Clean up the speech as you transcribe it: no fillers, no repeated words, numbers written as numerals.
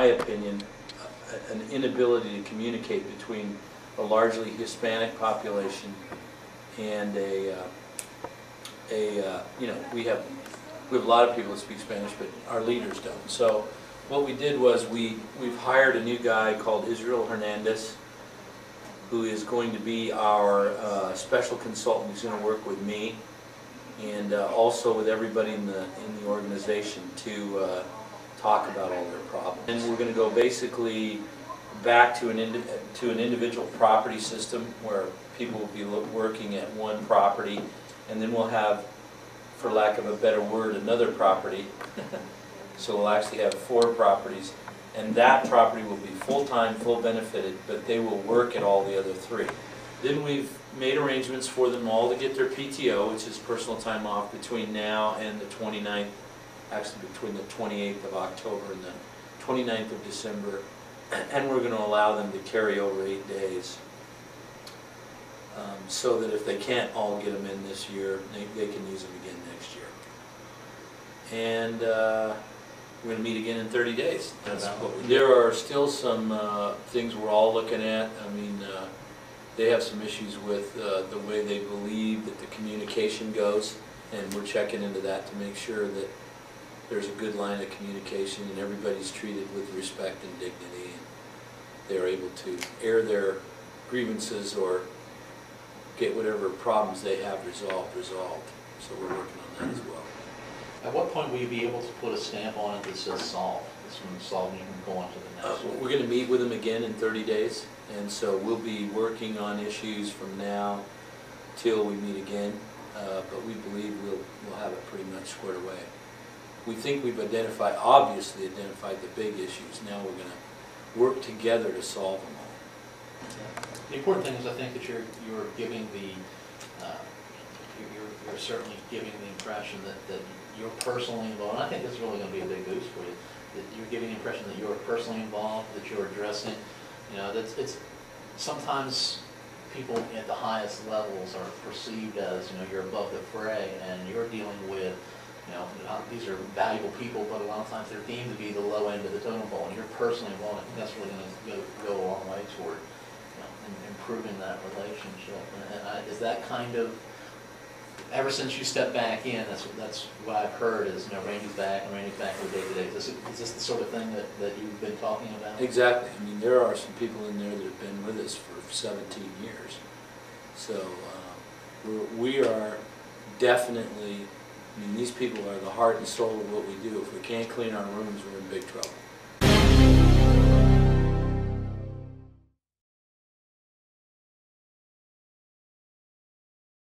my opinion, an inability to communicate between a largely Hispanic population and you know, we have a lot of people that speak Spanish, but our leaders don't. So what we did was we've hired a new guy called Israel Hernandez, who is going to be our special consultant. He's going to work with me and also with everybody in the organization to talk about all their problems. And we're going to go basically back to an individual property system where people will be working at one property, and then we'll have, for lack of a better word, another property. So we'll actually have 4 properties, and that property will be full-time, full benefited, but they will work at all the other 3. Then we've made arrangements for them all to get their PTO, which is personal time off, between now and the 29th, actually between the 28th of October and the 29th of December, and we're going to allow them to carry over 8 days. So that if they can't all get them in this year, they can use them again next year. And we're going to meet again in 30 days. That's what we do. There are still some things we're all looking at. I mean, they have some issues with the way they believe that the communication goes, and we're checking into that to make sure that there's a good line of communication and everybody's treated with respect and dignity, and they're able to air their grievances or get whatever problems they have resolved. So we're working on that as well. At what point will you be able to put a stamp on it that says solve? This one solved, you can go on to the next one. We're going to meet with them again in 30 days, and so we'll be working on issues from now till we meet again, but we believe we'll have it pretty much squared away. We think we've obviously identified the big issues. Now we're going to work together to solve them all. The important thing is, I think, that you're giving the you're certainly giving the impression that you're personally involved. And I think that's really going to be a big boost for you. That you're giving the impression that you're personally involved, that you're addressing. You know, it's sometimes people at the highest levels are perceived as, you know, you're above the fray and you're dealing with, you know, these are valuable people, but a lot of times they're deemed to be the low end of the totem pole, and you're personally involved. I think that's really going to go a long way toward, you know, improving that relationship. And is that kind of, ever since you stepped back in, that's what I've heard is, you know, Randy's back and Randy's back for day to day. Is this the sort of thing that you've been talking about? Exactly. I mean, there are some people in there that have been with us for 17 years. So we are definitely, I mean, these people are the heart and soul of what we do. If we can't clean our rooms, we're in big trouble.